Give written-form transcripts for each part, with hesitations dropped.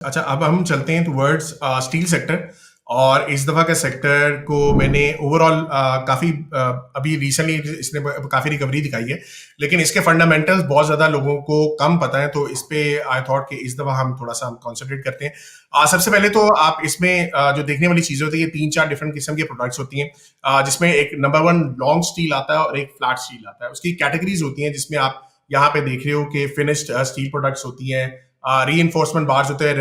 अच्छा, अब हम चलते हैं टुवर्ड्स स्टील सेक्टर। और इस दफ़ा का सेक्टर को मैंने ओवरऑल काफ़ी अभी रिसेंटली इसने काफ़ी रिकवरी दिखाई है, लेकिन इसके फंडामेंटल्स बहुत ज़्यादा लोगों को कम पता है, तो इस पे आई थॉट कि इस दफ़ा हम थोड़ा सा हम कॉन्सेंट्रेट करते हैं। सबसे पहले तो आप इसमें जो देखने वाली चीज़ें होती है, तीन चार डिफरेंट किस्म की प्रोडक्ट्स होती हैं, जिसमें एक नंबर वन लॉन्ग स्टील आता है और एक फ्लैट स्टील आता है। उसकी कैटेगरीज होती हैं जिसमें आप यहाँ पे देख रहे हो कि फिनिश्ड स्टील प्रोडक्ट्स होती हैं, री इन्फोर्समेंट बार्स होते हैं,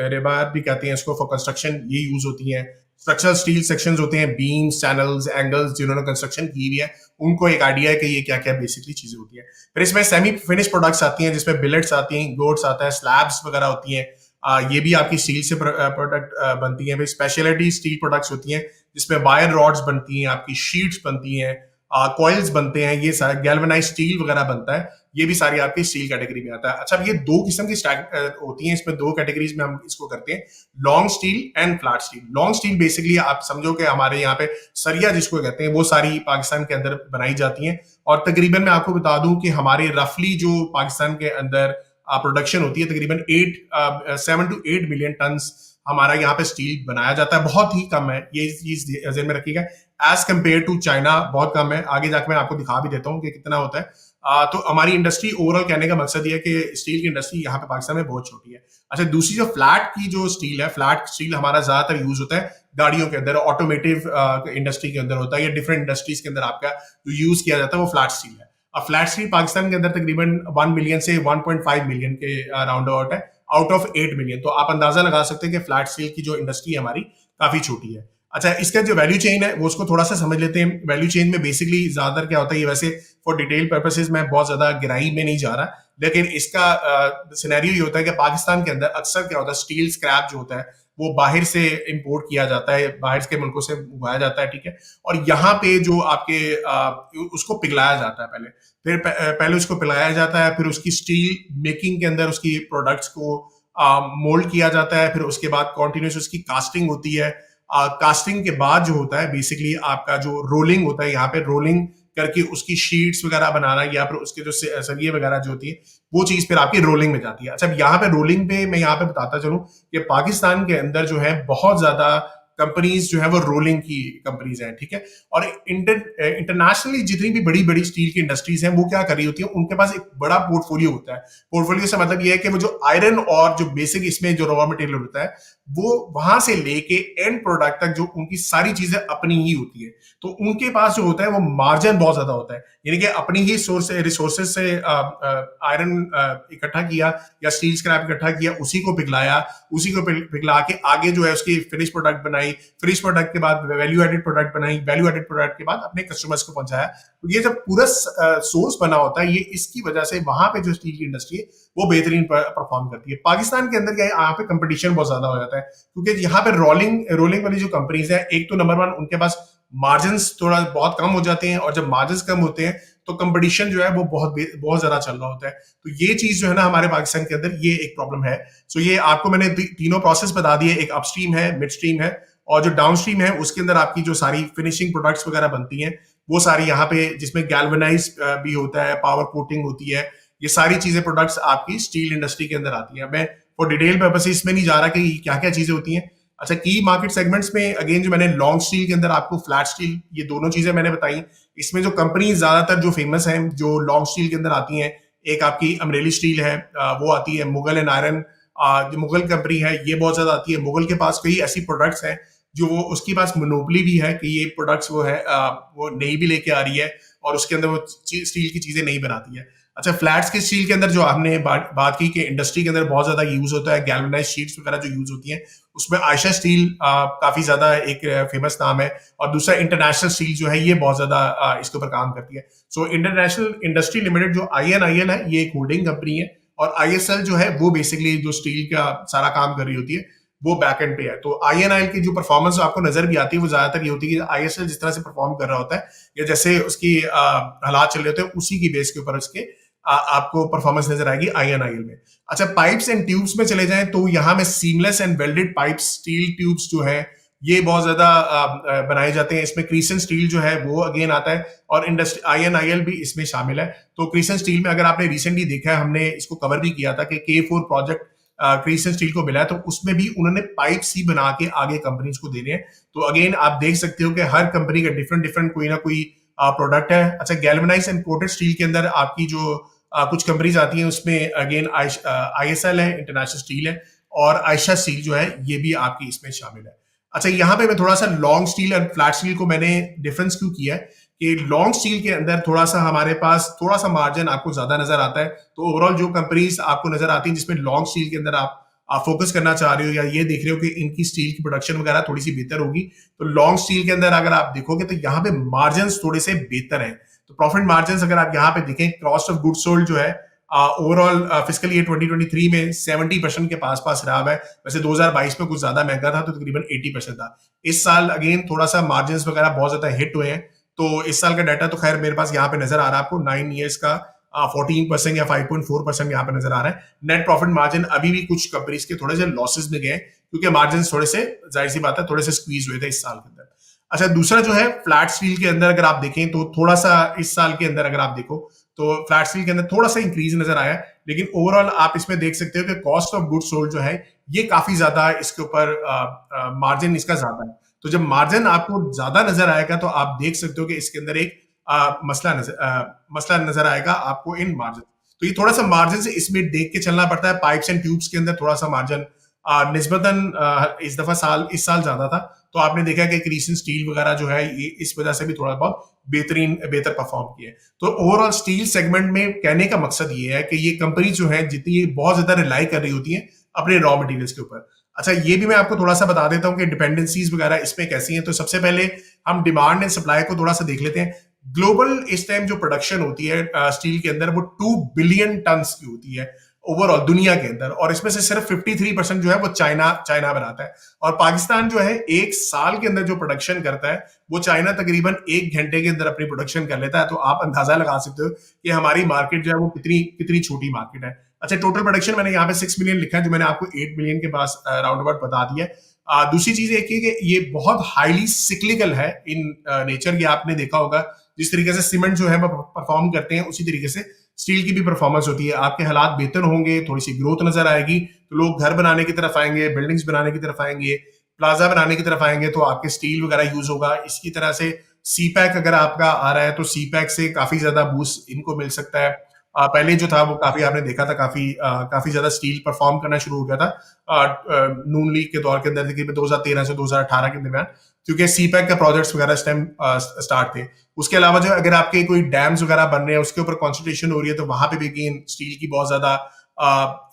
रेबार भी कहते हैं इसको, फॉर कंस्ट्रक्शन ये यूज होती हैं। स्ट्रक्चरल स्टील सेक्शंस होते हैं, बीम्स, चैनल्स, एंगल्स, जिन्होंने कंस्ट्रक्शन की हुई है उनको एक आइडिया है कि ये क्या क्या बेसिकली चीजें होती हैं। फिर इसमें सेमी फिनिश प्रोडक्ट्स आती हैं जिसमें बिलेट्स आती हैं, गोट्स आता है, स्लैब्स वगैरह होती हैं। ये भी आपकी स्टील से प्रोडक्ट बनती हैं। फिर स्पेशलिटी स्टील प्रोडक्ट्स होती हैं जिसमें वायर रॉड्स बनती हैं, आपकी शीट्स बनती हैं, कॉइल्स बनते हैं, ये सारा गैल्वेनाइज स्टील वगैरह बनता है। ये भी सारी आपकी स्टील कैटेगरी में आता है। अच्छा, अब ये दो किस्म की होती हैं, इसमें दो कैटेगरीज में हम इसको करते हैं, long steel and flat steel. Long steel basically आप समझो कि हमारे यहाँ पे सरिया जिसको कहते हैं, वो सारी पाकिस्तान के अंदर बनाई जाती हैं। और तकरीबन मैं आपको बता दूं कि हमारे रफली जो पाकिस्तान के अंदर प्रोडक्शन होती है, तकरीबन 7 to 8 मिलियन टन हमारा यहाँ पे स्टील बनाया जाता है। बहुत ही कम है, ये चीज ध्यान में रखिएगा, एज कम्पेयर टू चाइना बहुत कम है। आगे जाकर मैं आपको दिखा भी देता हूँ कि कितना होता है। तो हमारी इंडस्ट्री ओवरऑल कहने का मकसद ये है कि स्टील की इंडस्ट्री यहाँ पे पाकिस्तान में बहुत छोटी है। अच्छा, दूसरी जो फ्लैट की जो स्टील है, फ्लैट स्टील हमारा ज्यादातर यूज होता है गाड़ियों के अंदर, ऑटोमेटिव इंडस्ट्री के अंदर होता है, या डिफरेंट इंडस्ट्रीज के अंदर आपका जो यूज किया जाता है वो फ्लैट स्टील है। अब फ्लैट स्टील पाकिस्तान के अंदर तकरीबन 1 मिलियन से 1.5 मिलियन के राउंड अबाउट है, आउट ऑफ 8 मिलियन। तो आप अंदाजा लगा सकते हैं कि फ्लैट स्टील की जो इंडस्ट्री है हमारी काफी छोटी है। अच्छा, इसका जो वैल्यू चेन है वो उसको थोड़ा सा समझ लेते हैं। वैल्यू चेन में बेसिकली ज्यादातर क्या होता है, ये वैसे फॉर डिटेल पर्पसेस मैं बहुत ज्यादा गहराई में नहीं जा रहा, लेकिन इसका सिनेरियो ये होता है कि पाकिस्तान के अंदर अक्सर क्या होता है, स्टील स्क्रैप जो होता है वो बाहर से इंपोर्ट किया जाता है, बाहर के मुल्कों से उगाया जाता है, ठीक है। और यहाँ पे जो आपके उसको पिघलाया जाता है पहले, फिर पहले उसको पिघलाया जाता है, फिर उसकी स्टील मेकिंग के अंदर उसकी प्रोडक्ट्स को मोल्ड किया जाता है, फिर उसके बाद कॉन्टिन्यूस उसकी कास्टिंग होती है। कास्टिंग के बाद जो होता है बेसिकली आपका जो रोलिंग होता है, यहाँ पे रोलिंग करके उसकी शीट्स वगैरह बनाना, या फिर उसके जो सरिये वगैरह जो होती है वो चीज फिर आपकी रोलिंग में जाती है। अच्छा, यहाँ पे रोलिंग पे मैं यहाँ पे बताता चलूं कि पाकिस्तान के अंदर जो है बहुत ज्यादा कंपनीज जो है वो रोलिंग की कंपनीज हैं, ठीक है। और इंटरनेशनली जितनी भी बड़ी बड़ी स्टील की इंडस्ट्रीज हैं वो क्या कर रही होती है, उनके पास एक बड़ा पोर्टफोलियो होता है। पोर्टफोलियो से मतलब ये है कि वो जो आयरन और जो बेसिक इसमें जो रॉ मटेरियल होता है वो वहां से लेके एंड प्रोडक्ट तक जो उनकी सारी चीजें अपनी ही होती है। तो उनके पास जो होता है वो मार्जिन बहुत ज्यादा होता है, यानी कि अपनी ही सोर्स रिसोर्सेज से आयरन इकट्ठा किया या स्टील स्क्रैप इकट्ठा किया, उसी को पिघलाया, उसी को पिघला के आगे जो है उसकी फिनिश प्रोडक्ट बनाई, फिनिश प्रोडक्ट के बाद वैल्यू एडेड प्रोडक्ट बनाई, वैल्यू एडेड प्रोडक्ट के बाद अपने कस्टमर्स को पहुंचाया। तो ये जब पूरा सोर्स बना होता है, ये इसकी वजह से वहां पे जो स्टील की इंडस्ट्री है वो बेहतरीन परफॉर्म करती है। पाकिस्तान के अंदर क्या है, यहाँ पे कंपटीशन बहुत ज्यादा हो जाता है, क्योंकि यहाँ पे रोलिंग वाली जो कंपनीज है, एक तो नंबर वन उनके पास मार्जिन थोड़ा बहुत कम हो जाते हैं, और जब मार्जिन कम होते हैं तो कंपटीशन जो है वो बहुत ज्यादा चल रहा होता है। तो ये चीज जो है ना हमारे पाकिस्तान के अंदर ये एक प्रॉब्लम है। सो ये आपको मैंने तीनों प्रोसेस बता दिए, एक अपस्ट्रीम है, मिड स्ट्रीम है, और जो डाउन स्ट्रीम है उसके अंदर आपकी जो सारी फिनिशिंग प्रोडक्ट्स वगैरह बनती हैं वो सारी यहाँ पे, जिसमें गैल्वेनाइज भी होता है, पावर कोटिंग होती है, ये सारी चीजें प्रोडक्ट्स आपकी स्टील इंडस्ट्री के अंदर आती है। मैं फॉर डिटेल पर्पस इसमें नहीं जा रहा कि क्या क्या चीजें होती हैं। अच्छा, की मार्केट सेगमेंट्स में अगेन जो मैंने लॉन्ग स्टील के अंदर आपको फ्लैट स्टील, ये दोनों चीजें मैंने बताई। इसमें जो कंपनी ज्यादातर जो फेमस हैं जो लॉन्ग स्टील के अंदर आती हैं, एक आपकी अमरेली स्टील है, वो आती है, मुगल एंड आयरन जो मुगल कंपनी है ये बहुत ज्यादा आती है। मुगल के पास कई ऐसी प्रोडक्ट्स हैं जो वो उसके पास मोनोपोली भी है कि ये प्रोडक्ट्स वो है वो नहीं भी लेके आ रही है, और उसके अंदर वो स्टील की चीजें नहीं बनाती है। अच्छा, फ्लैट्स के स्टील के अंदर जो हमने बात की कि इंडस्ट्री के अंदर बहुत ज्यादा यूज होता है, गैल्वेनाइज शीट्स वगैरह जो यूज होती हैं, उसमें आयशा स्टील काफी ज्यादा एक फेमस नाम है। और दूसरा इंटरनेशनल स्टील जो है ये बहुत ज्यादा इसके ऊपर काम करती है। सो इंटरनेशनल इंडस्ट्री लिमिटेड जो INIL है ये एक होल्डिंग कंपनी है, और ISL जो है वो बेसिकली जो स्टील का सारा काम कर रही होती है वो बैक एंड पे है। तो INIL की जो परफॉर्मेंस आपको नजर भी आती है वो ज्यादातर ये होती है कि ISL जिस तरह से परफॉर्म कर रहा होता है या जैसे उसकी हालात चल रहे होते हैं उसी की बेस के ऊपर उसके आपको परफॉर्मेंस नजर आएगी INIL में। अच्छा, पाइप्स एंड ट्यूब्स में चले जाएं तो यहाँ में seamless and welded pipes, steel tubes जो है ये बहुत ज्यादा बनाए जाते हैं। इसमें क्रीसन स्टील जो है वो अगेन आता है, और इंडस्ट्री INIL भी इसमें शामिल है। तो क्रीसन स्टील में अगर आपने रिसेंटली देखा है, हमने इसको कवर भी किया था कि K4 प्रोजेक्ट क्रिस्टल स्टील को मिला है, तो उसमें भी उन्होंने पाइप्स ही बना के आगे कंपनीज को देने हैं। तो अगेन आप देख सकते हो कि हर कंपनी का डिफरेंट डिफरेंट कोई ना कोई प्रोडक्ट है। अच्छा, गैल्वेनाइज्ड एंड कोटेड स्टील के अंदर आपकी जो कुछ कंपनीज आती हैं, उसमें अगेन ISL है, इंटरनेशनल स्टील है, और आयशा स्टील जो है ये भी आपकी इसमें शामिल है। अच्छा, यहाँ पे मैं थोड़ा सा लॉन्ग स्टील और फ्लैट स्टील को मैंने डिफरेंस क्यों किया है कि लॉन्ग स्टील के अंदर थोड़ा सा हमारे पास थोड़ा सा मार्जिन आपको ज्यादा नजर आता है। तो ओवरऑल जो कंपनीज आपको नजर आती हैं जिसमें लॉन्ग स्टील के अंदर आप फोकस करना चाह रहे हो या ये देख रहे हो कि इनकी स्टील की प्रोडक्शन वगैरह थोड़ी सी बेहतर होगी, तो लॉन्ग स्टील के अंदर अगर आप देखोगे तो यहाँ पे मार्जिन थोड़े से बेहतर है। तो प्रॉफिट मार्जिन अगर आप यहाँ पे देखें, कॉस्ट ऑफ गुड्स सोल्ड जो है ओवरऑल फिजिकल ईयर 2023 में 70% के पास रहा हुआ है। वैसे 2022 में कुछ ज्यादा महंगा था, तो तकरीबन 80% था। इस साल अगेन थोड़ा सा मार्जिन वगैरह बहुत ज्यादा हिट हुए हैं। तो इस साल का डाटा तो खैर मेरे पास यहाँ पे नजर आ रहा है आपको 9 ईयर्स का 14% या 5.4% यहाँ पे नजर आ रहा है। नेट प्रॉफिट मार्जिन अभी भी कुछ कंपनीज के थोड़े से लॉसेस में गए क्योंकि मार्जिन थोड़े से, जाहिर सी बात है, थोड़े से स्क्वीज हुए थे इस साल के अंदर। अच्छा, दूसरा जो है फ्लैट स्टील के अंदर अगर आप देखें तो थोड़ा सा इस साल के अंदर अगर आप देखो तो फ्लैट स्टील के अंदर थोड़ा सा इंक्रीज नजर आया, लेकिन ओवरऑल आप इसमें देख सकते हो कि कॉस्ट ऑफ गुड्स सोल्ड जो है ये काफी ज्यादा इसके ऊपर मार्जिन इसका ज्यादा है। तो जब मार्जिन आपको ज्यादा नजर आएगा तो आप देख सकते हो कि इसके अंदर एक मसला नजर आएगा आपको इन मार्जिन। तो ये थोड़ा सा मार्जिन से इसमें देख के चलना पड़ता है। पाइप्स एंड ट्यूब्स के अंदर थोड़ा सा मार्जिन निस्बतन इस दफा इस साल ज्यादा था, तो आपने देखा कि क्रीसन स्टील वगैरह जो है ये इस वजह से भी थोड़ा बहुत बेहतर परफॉर्म किया है। तो ओवरऑल स्टील सेगमेंट में कहने का मकसद ये है कि ये कंपनी जो है जितनी बहुत ज्यादा रिलाई कर रही होती है अपने रॉ मटेरियल्स के ऊपर। अच्छा, ये भी मैं आपको थोड़ा सा बता देता हूँ कि डिपेंडेंसीज वगैरह इसमें कैसी हैं। तो सबसे पहले हम डिमांड एंड सप्लाई को थोड़ा सा देख लेते हैं। ग्लोबल इस टाइम जो प्रोडक्शन होती है स्टील के अंदर वो 2 बिलियन टन की होती है ओवरऑल दुनिया के अंदर, और इसमें से सिर्फ 53% जो है वो चाइना बनाता है। और पाकिस्तान जो है एक साल के अंदर जो प्रोडक्शन करता है वो चाइना तकरीबन 1 घंटे के अंदर अपनी प्रोडक्शन कर लेता है। तो आप अंदाजा लगा सकते हो कि हमारी मार्केट जो है वो कितनी कितनी छोटी मार्केट है। अच्छा, टोटल प्रोडक्शन मैंने यहाँ पे 6 मिलियन लिखा है, जो मैंने आपको 8 मिलियन के पास राउंड अबाउट बता दिया। दूसरी चीज एक है कि ये बहुत हाईली सिक्लिकल है इन नेचर। ये आपने देखा होगा जिस तरीके से सीमेंट जो है परफॉर्म करते हैं उसी तरीके से स्टील की भी परफॉर्मेंस होती है। आपके हालात बेहतर होंगे, थोड़ी सी ग्रोथ नजर आएगी, तो लोग घर बनाने की तरफ आएंगे, बिल्डिंग्स बनाने की तरफ आएंगे, प्लाजा बनाने की तरफ आएंगे, तो आपके स्टील वगैरह यूज होगा। इसी तरह से सीपैक अगर आपका आ रहा है तो सीपैक से काफी ज्यादा बूस्ट इनको मिल सकता है। पहले जो था वो काफी आपने देखा था काफी ज्यादा स्टील परफॉर्म करना शुरू हो गया था नून लीग के दौर के अंदर तकरीबन 2013 से 2018 के दरमियान, क्योंकि सीपैक के प्रोजेक्ट्स वगैरह इस टाइम स्टार्ट थे। उसके अलावा जो अगर आपके कोई डैम्स वगैरह बन रहे हैं उसके ऊपर कॉन्सेंट्रेशन हो रही है तो वहां पे भी अगेन स्टील की बहुत ज्यादा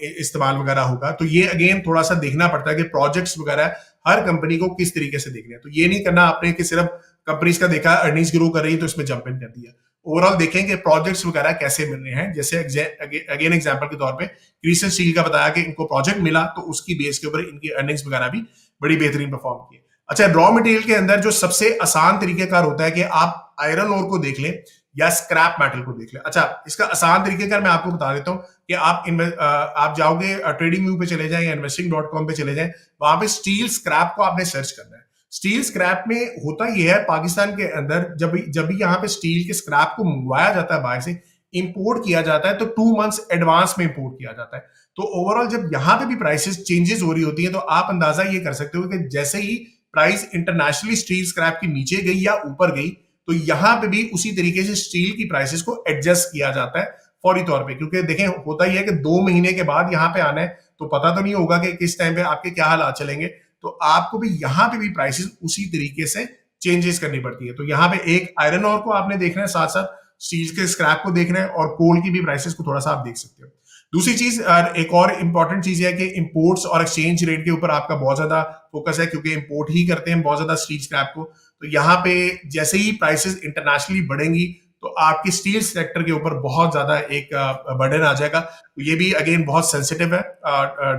इस्तेमाल वगैरह होगा। तो ये अगेन थोड़ा सा देखना पड़ता है कि प्रोजेक्ट्स वगैरह हर कंपनी को किस तरीके से देखने हैं। तो ये नहीं करना आपने कि सिर्फ कंपनीज का देखा अर्निंग्स ग्रो कर रही है तो इसमें जंप इन कर दिया। ओवरऑल देखें कि प्रोजेक्ट्स वगैरह कैसे मिल रहे हैं। जैसे अगेन एग्जांपल के तौर पे क्रिस्टल स्टील का बताया कि इनको प्रोजेक्ट मिला तो उसकी बेस के ऊपर इनकी अर्निंग्स वगैरह भी बड़ी बेहतरीन परफॉर्म की। अच्छा, रॉ मटेरियल के अंदर जो सबसे आसान तरीकेकार होता है कि आप आयरन ओर को देख लें या स्क्रैप मेटल को देख लें। अच्छा, इसका आसान तरीकेकार मैं आपको बता देता हूँ कि आप जाओगे ट्रेडिंग व्यू पे चले जाएं या investing.com पे चले जाएं, वहां पे स्टील स्क्रैप को आपने सर्च करना है। स्टील स्क्रैप में होता यह है, पाकिस्तान के अंदर जब भी यहाँ पे स्टील के स्क्रैप को मंगवाया जाता है, बाहर से इंपोर्ट किया जाता है, तो 2 मंथ्स एडवांस में इंपोर्ट किया जाता है। तो ओवरऑल जब यहाँ पे भी प्राइसेस चेंजेस हो रही होती है तो आप अंदाजा ये कर सकते हो कि जैसे ही प्राइस इंटरनेशनली स्टील स्क्रैप की नीचे गई या ऊपर गई तो यहाँ पे भी उसी तरीके से स्टील की प्राइसेस को एडजस्ट किया जाता है फौरी तौर पे। क्योंकि देखें होता ही है कि 2 महीने के बाद यहाँ पे आना है तो पता तो नहीं होगा कि किस टाइम पे आपके क्या हालात चलेंगे, तो आपको भी यहाँ पे भी प्राइसेस उसी तरीके से चेंजेस करनी पड़ती है। तो यहाँ पे एक आयरन ओर को आपने देखना है, साथ साथ स्टील के स्क्रैप को देखना है, और कोल की भी प्राइसेस को थोड़ा सा आप देख सकते हो। दूसरी चीज, एक और इंपॉर्टेंट चीज है कि इंपोर्ट्स और एक्सचेंज रेट के ऊपर आपका बहुत ज्यादा फोकस है, क्योंकि इंपोर्ट ही करते हैं बहुत ज्यादा स्टील स्क्रैप को। तो यहाँ पे जैसे ही प्राइसेस इंटरनेशनली बढ़ेंगी तो आपकी स्टील सेक्टर के ऊपर बहुत ज्यादा एक बर्डन आ जाएगा। तो ये भी अगेन बहुत सेंसिटिव है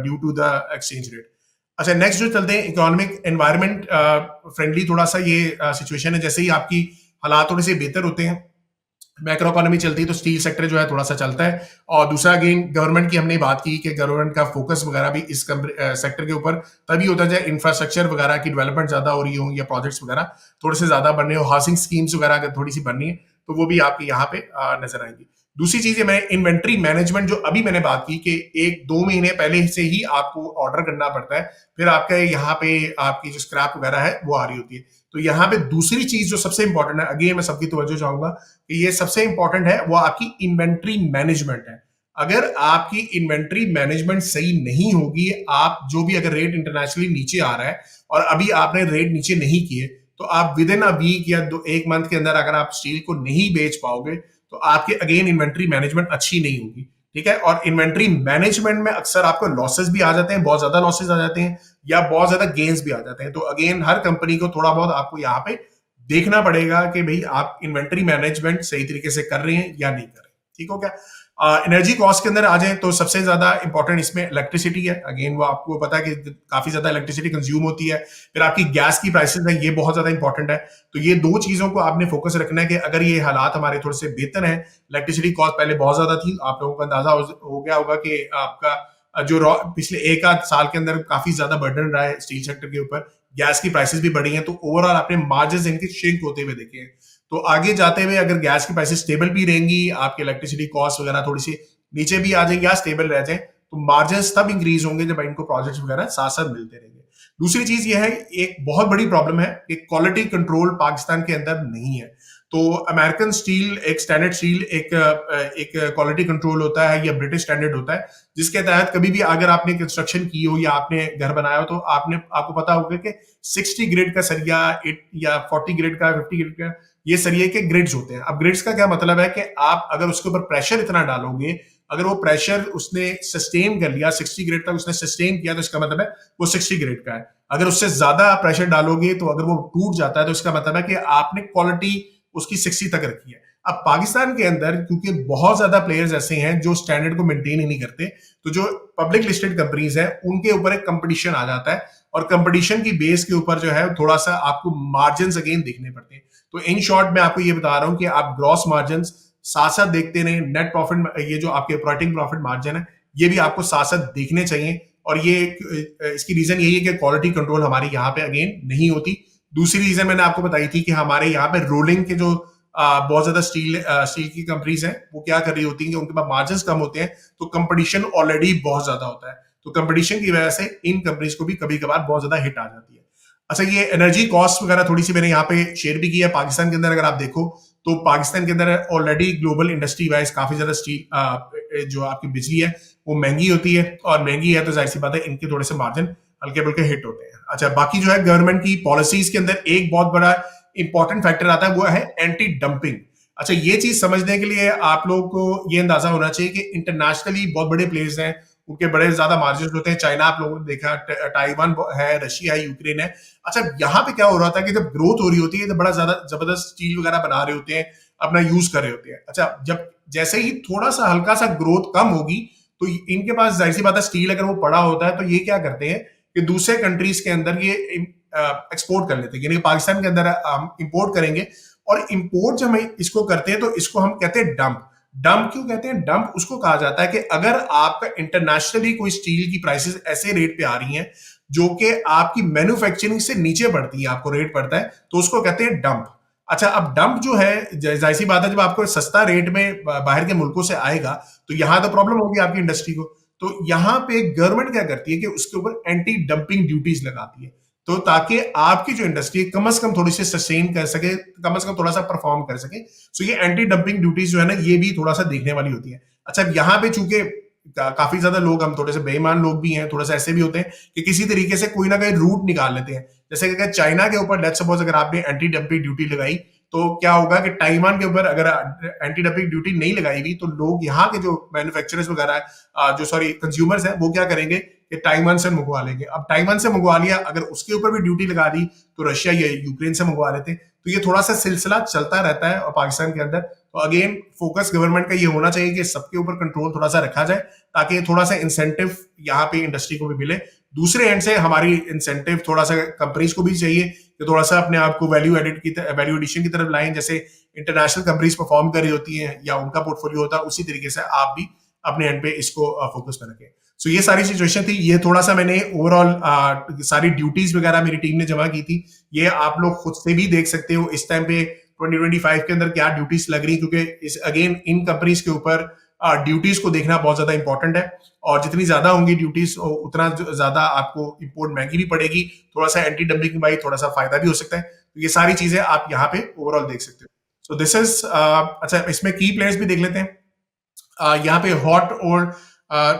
due to the exchange rate. अच्छा, नेक्स्ट जो चलते हैं, इकोनॉमिक एनवायरनमेंट फ्रेंडली थोड़ा सा ये सिचुएशन है। जैसे ही आपकी हालात थोड़े से बेहतर होते हैं, मैक्रो इकोनॉमी चलती है, तो स्टील सेक्टर जो है थोड़ा सा चलता है। और दूसरा अगेन गवर्नमेंट की हमने बात की कि गवर्नमेंट का फोकस वगैरह भी इस सेक्टर के ऊपर तभी होता है इंफ्रास्ट्रक्चर वगैरह की डेवलपमेंट ज्यादा हो रही हो या प्रोजेक्ट्स वगैरह थोड़े से ज्यादा बन रहे हो, हाउसिंग स्कीम्स वगैरह अगर थोड़ी सी बननी है तो वो भी आपके यहाँ पे नजर आएंगी। दूसरी चीज है, मैं इन्वेंट्री मैनेजमेंट जो अभी मैंने बात की कि 1-2 महीने पहले से ही आपको ऑर्डर करना पड़ता है, फिर आपका यहाँ पे आपकी जो स्क्रैप वगैरह है वो आ रही होती है। तो यहाँ पे दूसरी चीज जो सबसे इंपॉर्टेंट है, अगेन मैं सबकी तवज्जो चाहूंगा कि ये सबसे इंपॉर्टेंट है, वो आपकी इन्वेंट्री मैनेजमेंट है। अगर आपकी इन्वेंट्री मैनेजमेंट सही नहीं होगी, आप जो भी अगर रेट इंटरनेशनली नीचे आ रहा है और अभी आपने रेट नीचे नहीं किए, तो आप विद इन अ वीक या 1 मंथ के अंदर अगर आप स्टील को नहीं बेच पाओगे, तो आपके अगेन इन्वेंट्री मैनेजमेंट अच्छी नहीं होगी। ठीक है, और इन्वेंट्री मैनेजमेंट में अक्सर आपको लॉसेस भी आ जाते हैं, बहुत ज्यादा लॉसेस आ जाते हैं या बहुत ज्यादा गेन्स भी आ जाते हैं। तो अगेन हर कंपनी को थोड़ा बहुत आपको यहाँ पे देखना पड़ेगा कि भाई आप इन्वेंट्री मैनेजमेंट सही तरीके से कर रहे हैं या नहीं कर रहे। ठीक हो क्या? एनर्जी कॉस्ट के अंदर आ जाए तो सबसे ज्यादा इंपॉर्टेंट इसमें इलेक्ट्रिसिटी है। अगेन वो आपको पता है कि काफी ज्यादा इलेक्ट्रिसिटी कंज्यूम होती है। फिर आपकी गैस की प्राइसेस है, ये बहुत ज्यादा इंपॉर्टेंट है। तो ये दो चीजों को आपने फोकस रखना है कि अगर ये हालात हमारे थोड़े से बेहतर है, इलेक्ट्रिसिटी कॉस्ट पहले बहुत ज्यादा थी, आप लोगों को अंदाजा हो गया होगा कि आपका जो पिछले 1 आध साल के अंदर काफी ज्यादा बर्डन रहा है स्टील सेक्टर के ऊपर, गैस की प्राइसेस भी बढ़ी हैं, तो ओवरऑल आपने मार्जिन इनके श्रिंक होते हुए देखे हैं। तो आगे जाते हुए अगर गैस की प्राइसेस स्टेबल भी रहेंगी, आपकी इलेक्ट्रिसिटी कॉस्ट वगैरह थोड़ी सी नीचे भी आ जाएंगे या स्टेबल रह जाए, तो मार्जिन तब इंक्रीज होंगे जब इनको प्रोजेक्ट्स वगैरह साथ साथ मिलते रहेंगे। दूसरी चीज ये है, एक बहुत बड़ी प्रॉब्लम है कि क्वालिटी कंट्रोल पाकिस्तान के अंदर नहीं है। तो अमेरिकन स्टील एक स्टैंडर्ड स्टील एक क्वालिटी कंट्रोल होता है या ब्रिटिश स्टैंडर्ड होता है, जिसके तहत कभी भी अगर आपने कंस्ट्रक्शन की हो या आपने घर बनाया हो, तो आपको पता होगा कि 60 ग्रेड का सरिया या 40 ग्रेड का 50 ग्रेड का, ये सरिये के ग्रेड्स होते हैं। अब ग्रेड्स का क्या मतलब है कि आप अगर उसके ऊपर प्रेशर इतना डालोगे, अगर वो प्रेशर उसने सस्टेन कर लिया, 60 ग्रेड तक उसने सस्टेन किया, तो इसका मतलब है वो 60 ग्रेड का है। अगर उससे ज्यादा प्रेशर डालोगे तो अगर वो टूट जाता है, तो इसका मतलब है कि आपने क्वालिटी उसकी 60 तक रखी है। अब पाकिस्तान के अंदर क्योंकि बहुत ज्यादा प्लेयर्स ऐसे हैं जो स्टैंडर्ड को मेंटेन ही नहीं करते, तो जो पब्लिक लिस्टेड कंपनीज हैं उनके ऊपर एक कंपटीशन आ जाता है, और कंपटीशन की बेस के ऊपर जो है थोड़ा सा आपको मार्जिन अगेन देखने पड़ते हैं। तो इन शॉर्ट मैं आपको ये बता रहा हूं कि आप ग्रॉस मार्जिन साथ साथ देखते रहे, नेट प्रॉफिट, ये जो आपके ऑपरेटिंग प्रॉफिट मार्जिन है, ये भी आपको साथ साथ देखने चाहिए। और ये इसकी रीजन यही है कि क्वालिटी कंट्रोल हमारी यहाँ पे अगेन नहीं होती। दूसरी रीजन मैंने आपको बताई थी कि हमारे यहाँ पे रोलिंग के जो बहुत ज्यादा स्टील की कंपनीज हैं, वो क्या कर रही होती हैं कि उनके पास मार्जिन कम होते हैं, तो कंपटीशन ऑलरेडी बहुत ज्यादा होता है, तो कंपटीशन की वजह से इन कंपनीज को भी कभी कभार बहुत ज्यादा हिट आ जाती है। अच्छा, ये एनर्जी कॉस्ट वगैरह थोड़ी सी मैंने यहाँ पे शेयर भी की है। पाकिस्तान के अंदर अगर आप देखो तो पाकिस्तान के अंदर ऑलरेडी ग्लोबल इंडस्ट्री वाइज काफी ज्यादा स्टील जो आपकी बिजली है वो महंगी होती है, और महंगी है तो जाहिर सी बात है इनके थोड़े से मार्जिन हल्के फुल्के हिट होते हैं। अच्छा, बाकी जो है गवर्नमेंट की पॉलिसीज के अंदर एक बहुत बड़ा इंपॉर्टेंट फैक्टर आता है, वो है एंटी डंपिंग। अच्छा, ये चीज समझने के लिए आप लोगों को ये अंदाजा होना चाहिए कि इंटरनेशनली बहुत बड़े प्लेयर्स हैं, उनके बड़े ज्यादा मार्जिन होते हैं। चाइना आप लोगों ने देखा, ताइवान है, रशिया है, यूक्रेन है। अच्छा, यहाँ पे क्या हो रहा था कि जब ग्रोथ हो रही होती है तो बड़ा ज्यादा जबरदस्त स्टील वगैरह बना रहे होते हैं, अपना यूज कर रहे होते हैं। अच्छा, जब जैसे ही थोड़ा सा हल्का सा ग्रोथ कम होगी, तो इनके पास जाहिर सी बात है स्टील अगर वो पड़ा होता है, तो ये क्या करते हैं कि दूसरे कंट्रीज के अंदर ये एक्सपोर्ट कर लेते हैं, यानी पाकिस्तान के अंदर हम इंपोर्ट करेंगे। और इंपोर्ट जब हम इसको करते हैं तो इसको हम कहते हैं डंप। डंप क्यों कहते हैं? डंप उसको कहा जाता है कि अगर आपका इंटरनेशनली कोई स्टील की प्राइसेस ऐसे रेट पे आ रही हैं जो कि आपकी मैन्युफैक्चरिंग से नीचे पड़ती है, आपको रेट पड़ता है, तो उसको कहते हैं डंप। अच्छा, अब डंप जो है, जाहिर सी बात है जब आपको सस्ता रेट में बाहर के मुल्कों से आएगा, तो यहां तो प्रॉब्लम होगी आपकी इंडस्ट्री को। तो यहां पे गवर्नमेंट क्या करती है कि उसके ऊपर एंटी डंपिंग ड्यूटीज लगाती है, तो ताकि आपकी जो इंडस्ट्री कम से कम थोड़ी सी सस्टेन कर सके, कम से कम थोड़ा सा परफॉर्म कर सके। सो ये एंटी डंपिंग ड्यूटीज जो है ना, ये भी थोड़ा सा देखने वाली होती है। अच्छा, यहाँ पे चूंकि काफी ज्यादा लोग, हम थोड़े से बेईमान लोग भी हैं, थोड़ा सा ऐसे भी होते हैं कि किसी तरीके से कोई ना कोई रूट निकाल लेते हैं। जैसे कि चाइना के ऊपर लेट्स सपोज अगर आपने एंटी डंपिंग ड्यूटी लगाई, तो क्या होगा कि ताइवान के ऊपर अगर एंटी डंपिंग ड्यूटी नहीं लगाई हुई, तो लोग यहाँ के जो मैन्युफैक्चरर्स वगैरह जो सॉरी कंज्यूमर्स हैं, वो क्या करेंगे कि ताइवान से मंगवा लेंगे। अब ताइवान से मंगवा लिया, अगर उसके ऊपर भी ड्यूटी लगा दी तो रशिया या यूक्रेन से मंगवा लेते। तो ये थोड़ा सा सिलसिला चलता रहता है और पाकिस्तान के अंदर। तो अगेन फोकस गवर्नमेंट का ये होना चाहिए कि सबके ऊपर कंट्रोल थोड़ा सा रखा जाए, ताकि थोड़ा सा इंसेंटिव यहाँ पे इंडस्ट्री को भी मिले। दूसरे एंड से हमारी इंसेंटिव थोड़ा सा कंपनीज को भी चाहिए कि थोड़ा सा अपने आप को वैल्यू एडिशन की तरफ लाएं। जैसे इंटरनेशनल कंपनीज परफॉर्म कर रही होती हैं या उनका पोर्टफोलियो होता है, उसी तरीके से आप भी अपने एंड पे इसको फोकस में रखें। सो ये सारी सिचुएशन थी। ये थोड़ा सा मैंने ओवरऑल सारी ड्यूटीज वगैरह मेरी टीम ने जमा की थी, ये आप लोग खुद से भी देख सकते हो। इस टाइम पे 2025 के अंदर क्या ड्यूटीज लग रही, क्योंकि इस अगेन इन कंपनीज के ऊपर ड्यूटीज को देखना बहुत ज्यादा इंपॉर्टेंट है, और जितनी ज्यादा होंगी ड्यूटीज उतना ज्यादा आपको इंपोर्ट महंगी भी पड़ेगी, थोड़ा सा एंटी डंपिंग भाई थोड़ा सा फायदा भी हो सकता है। तो ये सारी चीजें आप यहाँ पे ओवरऑल देख सकते हो। सो दिस इज अच्छा, इसमें की प्लेयर्स भी देख लेते हैं। यहाँ पे हॉट और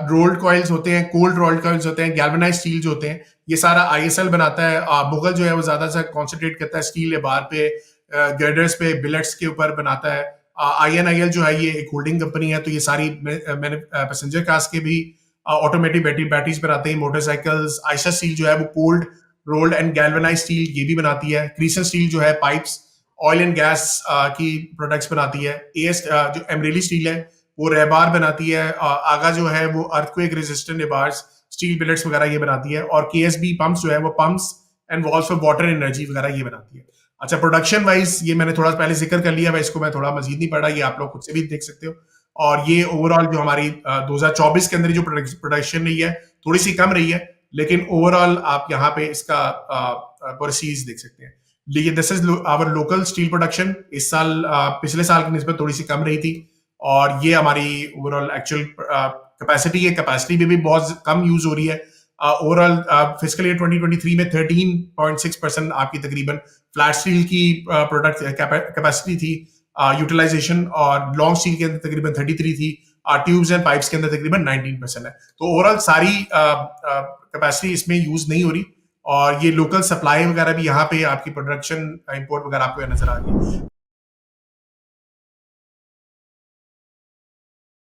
रोल्ड कॉइल्स होते हैं, कोल्ड रोल्ड कॉइल्स होते हैं, गैल्वेनाइज स्टील जो होते हैं, ये सारा आईएसएल बनाता है। मुगल जो है वो ज्यादा से कॉन्सेंट्रेट करता है स्टील या बार पे, गर्डर्स पे, बिलेट्स के ऊपर बनाता है। आईएनआईएल जो है ये एक होल्डिंग कंपनी है, तो ये सारी मैंने पैसेंजर कार्स के भी ऑटोमेटिक बैटरीज बनाते हैं, मोटरसाइकिल्स। आयशा स्टील जो है वो cold rolled and galvanise steel ये भी बनाती है। क्रीसन स्टील जो है पाइप्स, ऑयल एंड गैस की प्रोडक्ट्स बनाती है। एएस जो एमरेली स्टील है वो रेबार बनाती है। आगा जो है वो अर्थक्वेक रेजिस्टेंट रेबार्स, स्टील बिलेट्स वगैरह ये बनाती है। और केएसबी पंप्स जो है वो pumps and valves for water energy वगैरह ये बनाती है। अच्छा, प्रोडक्शन वाइज ये मैंने थोड़ा पहले जिक्र कर लिया है, इसको मैं थोड़ा मजीद नहीं पढ़ा, ये आप लोग खुद से भी देख सकते हो। और ये ओवरऑल जो हमारी 2024 के अंदर जो प्रोडक्शन रही है थोड़ी सी कम रही है, लेकिन ओवरऑल आप यहाँ पे इसका परसीज देख सकते हैं। लेकिन this is our local steel production. इस साल पिछले साल की निस्बत थोड़ी सी कम रही थी, और ये हमारी ओवरऑल एक्चुअल कैपेसिटी है, कैपेसिटी में भी बहुत कम यूज हो रही है। ओवरऑल फिजिकल ईयर 2023 में 13.6% आपकी तकरीबन फ्लैट स्टील की प्रोडक्ट कैपेसिटी थी यूटिलाइजेशन, और लॉन्ग स्टील के अंदर तकरीबन 33 थी, ट्यूब्स एंड पाइप्स के अंदर तकरीबन 19% है। तो ओवरऑल सारी कैपेसिटी इसमें यूज नहीं हो रही, और ये लोकल सप्लाई वगैरह भी यहाँ पे आपकी प्रोडक्शन इंपोर्ट वगैरह आपको नजर आ रही है।